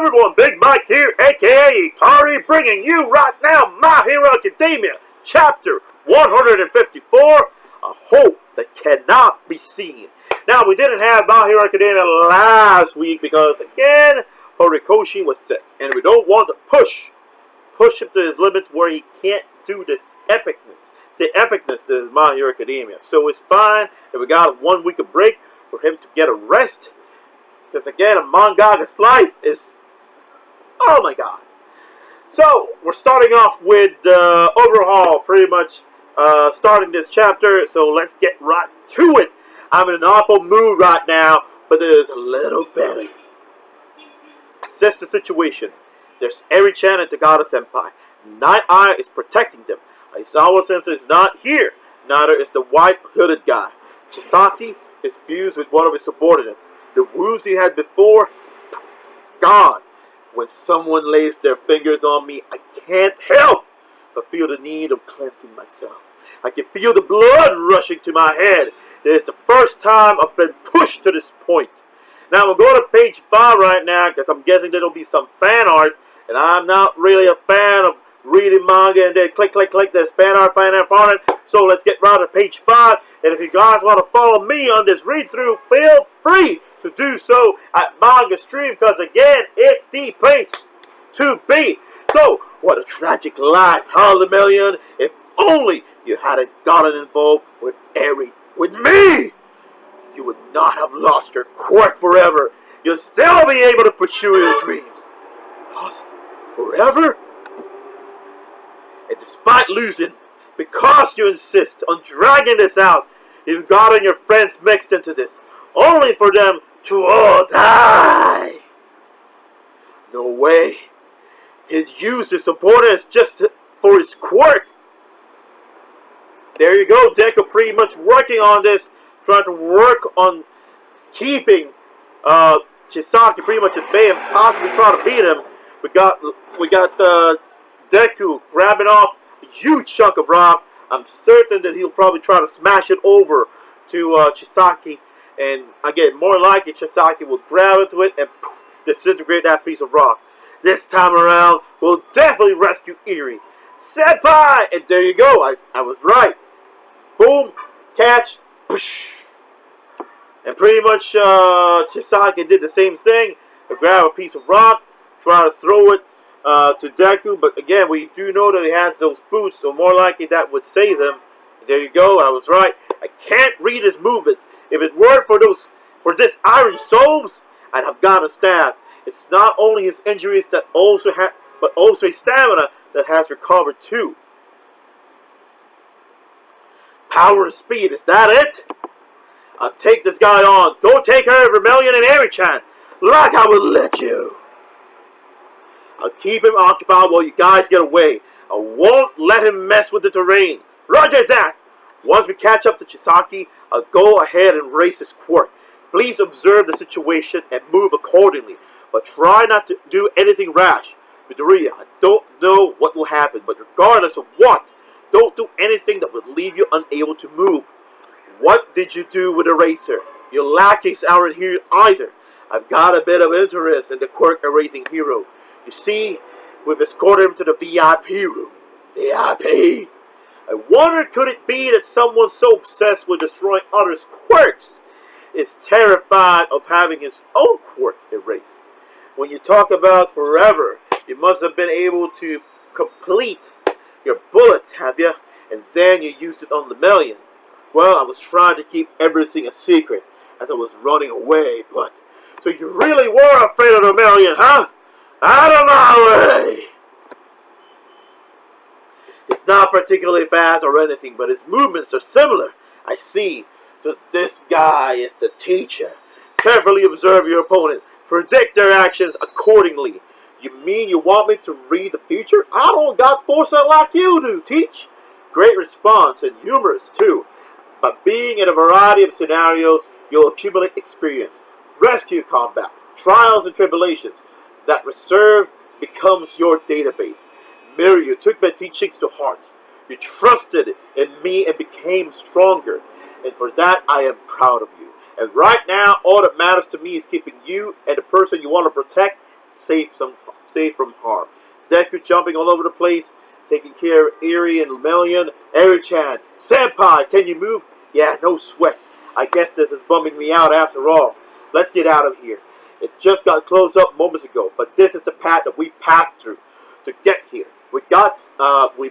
everyone, Big Mike here, aka Ikari, bringing you right now My Hero Academia, Chapter 154, A Hope That Cannot Be Seen. Now, we didn't have My Hero Academia last week because, again, Horikoshi was sick, and we don't want to push him to his limits where he can't do this epicness, the epicness that is My Hero Academia. So it's fine if we got 1 week of break for him to get a rest. Because again, a mangaka's life is, oh my god. So, we're starting off with overhaul, pretty much starting this chapter. So let's get right to it. I'm in an awful mood right now, but it is a little better. Assess the situation. There's Eri-chan and Tagada-senpai. Night Eye is protecting them. Aizawa-sensei is not here. Neither is the white hooded guy. Chisaki is fused with one of his subordinates. The wounds he had before, gone. When someone lays their fingers on me, I can't help but feel the need of cleansing myself. I can feel the blood rushing to my head. It is the first time I've been pushed to this point. Now, we'll go to page 5 right now, because I'm guessing there'll be some fan art, and I'm not really a fan of reading manga and then click, there's fan art. So let's get right to page 5, and if you guys want to follow me on this read-through, feel free to do so at Manga Stream, because again, it's the place to be. So, what a tragic life, huh, Lemillion? If only you hadn't gotten involved with Eri, with me! You would not have lost your quirk forever. You'd still be able to pursue your dreams. Lost forever? And despite losing, because you insist on dragging this out, you've gotten your friends mixed into this, only for them to all die. No way. He'd use his subordinates just for his quirk. There you go, Deku pretty much working on this, trying to work on keeping Chisaki pretty much at bay and possibly trying to beat him. We got Deku grabbing off a huge chunk of rock. I'm certain that he'll probably try to smash it over to Chisaki. And again, more likely Chisaki will grab into it and poof, disintegrate that piece of rock. This time around, we'll definitely rescue Eri. Senpai! And there you go, I was right. Boom, catch, push. And pretty much Chisaki did the same thing. Grab a piece of rock, try to throw it to Deku. But again, we do know that he has those boots, so more likely that would save him. There you go, I was right. I can't read his movements. If it weren't for this iron souls, I'd have got a stab. It's not only his injuries but also his stamina that has recovered too. Power and speed, is that it? I'll take this guy on. Go take care of Lemillion and Eri-chan, like I would let you. I'll keep him occupied while you guys get away. I won't let him mess with the terrain. Roger that. Once we catch up to Chisaki, I'll go ahead and raise his quirk. Please observe the situation and move accordingly, but try not to do anything rash. Midoriya, I don't know what will happen, but regardless of what, don't do anything that would leave you unable to move. What did you do with Eraser? Your lackeys aren't here either. I've got a bit of interest in the quirk erasing hero. You see, we've escorted him to the VIP room. VIP? I wonder, could it be that someone so obsessed with destroying others' quirks is terrified of having his own quirk erased? When you talk about forever, you must have been able to complete your bullets, have you? And then you used it on Lemillion. Well, I was trying to keep everything a secret as I was running away, but... So you really were afraid of Lemillion, huh? Out of my way! It's not particularly fast or anything, but his movements are similar. I see. So this guy is the teacher. Carefully observe your opponent. Predict their actions accordingly. You mean you want me to read the future? I don't got foresight like you do, teach. Great response, and humorous too. By being in a variety of scenarios, you'll accumulate experience. Rescue combat, trials and tribulations. That reserve becomes your database. Mary, you took my teachings to heart. You trusted in me and became stronger. And for that, I am proud of you. And right now, all that matters to me is keeping you and the person you want to protect safe from harm. Deku jumping all over the place, taking care of Eri and Melian. Eri-chan, Senpai, can you move? Yeah, no sweat. I guess this is bumming me out after all. Let's get out of here. It just got closed up moments ago, but this is the path that we passed through to get here. We gotta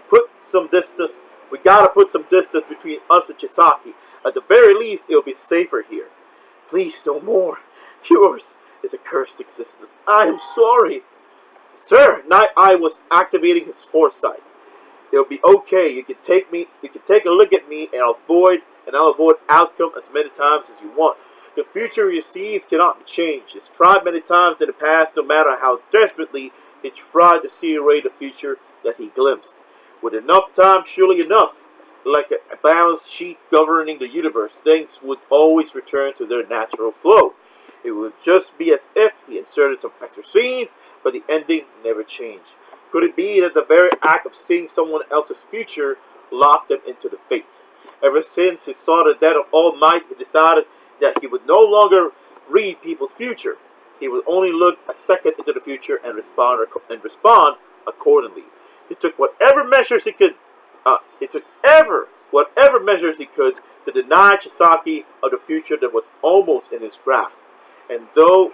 put some distance between us and Chisaki. At the very least, it'll be safer here. Please, no more. Yours is a cursed existence. I am sorry. Sir, Night Eye was activating his foresight. It'll be okay. You can take a look at me and I'll avoid outcome as many times as you want. The future he sees cannot be changed. It's tried many times in the past, no matter how desperately he tried to see away the future that he glimpsed. With enough time, surely enough, like a balanced sheet governing the universe, things would always return to their natural flow. It would just be as if he inserted some extra scenes, but the ending never changed. Could it be that the very act of seeing someone else's future locked him into the fate? Ever since he saw the death of All Might, he decided that he would no longer read people's future. He would only look a second into the future and respond accordingly. He took whatever measures he could. Whatever measures he could to deny Chisaki of the future that was almost in his grasp. And though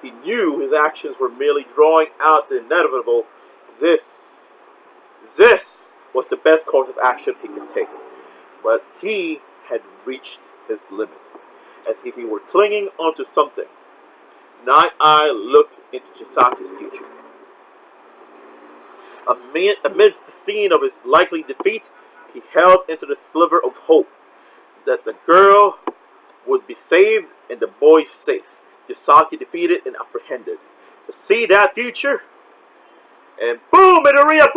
he knew his actions were merely drawing out the inevitable, this was the best course of action he could take. But he had reached his limit, as if he were clinging onto something. Night Eye looked into Chisaki's future. Amidst the scene of his likely defeat, he held into the sliver of hope that the girl would be saved and the boy safe. Chisaki defeated and apprehended. To see that future, and boom, Midoriya!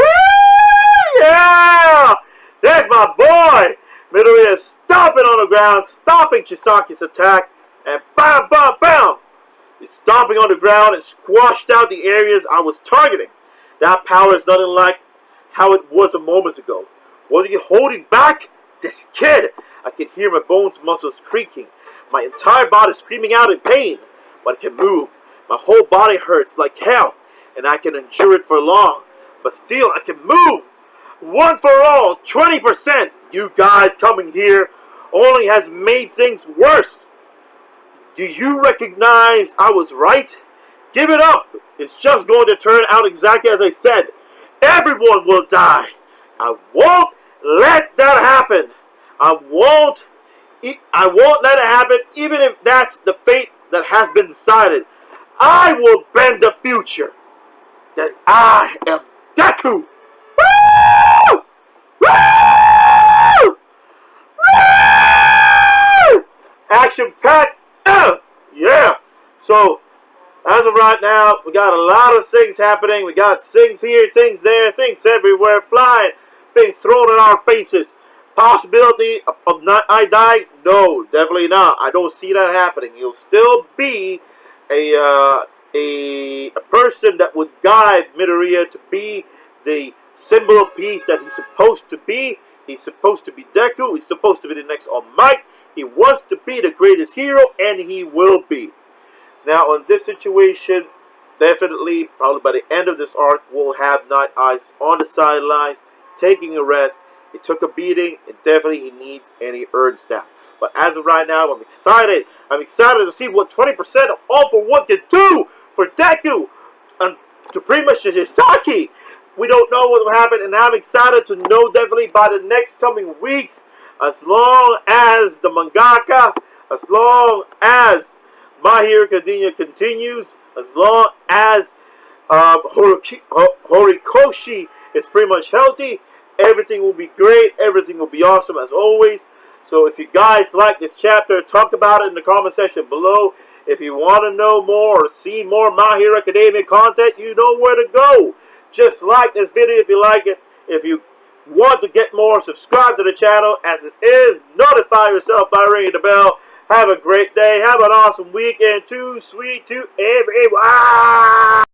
Yeah! There's my boy! Midoriya is stomping on the ground, stopping Chisaki's attack, and bam, bam, bam! He's stomping on the ground and squashed out the areas I was targeting. That power is nothing like how it was a moment ago. Was he holding back? This kid! I can hear my bones muscles creaking. My entire body screaming out in pain. But I can move. My whole body hurts like hell. And I can endure it for long. But still, I can move. One for all, 20%. You guys coming here only has made things worse. Do you recognize I was right? Give it up. It's just going to turn out exactly as I said. Everyone will die. I won't let that happen. I won't let it happen, even if that's the fate that has been decided. I will bend the future. Because I am Deku. Woo! Woo! Woo! Action packed. Yeah. So, as of right now, we got a lot of things happening. We got things here, things there, things everywhere, flying, being thrown in our faces. Possibility of not I dying? No, definitely not. I don't see that happening. He'll still be a person that would guide Midoriya to be the symbol of peace that he's supposed to be. He's supposed to be Deku. He's supposed to be the next All Might. He wants to be the greatest hero, and he will be. Now, on this situation, definitely, probably by the end of this arc, we'll have Night Eyes on the sidelines, taking a rest. He took a beating, and definitely he needs any earned staff. But as of right now, I'm excited. I'm excited to see what 20% of All For One can do for Deku and to pretty much Chisaki. We don't know what will happen, and I'm excited to know definitely by the next coming weeks, as long as the mangaka, as long as My Hero Academia continues, as long as Horikoshi is pretty much healthy, everything will be great, everything will be awesome as always. So if you guys like this chapter, talk about it in the comment section below. If you want to know more or see more My Hero Academia content, you know where to go. Just like this video if you like it. If you want to get more, subscribe to the channel as it is. Notify yourself by ringing the bell. Have a great day. Have an awesome weekend. Too sweet to everyone.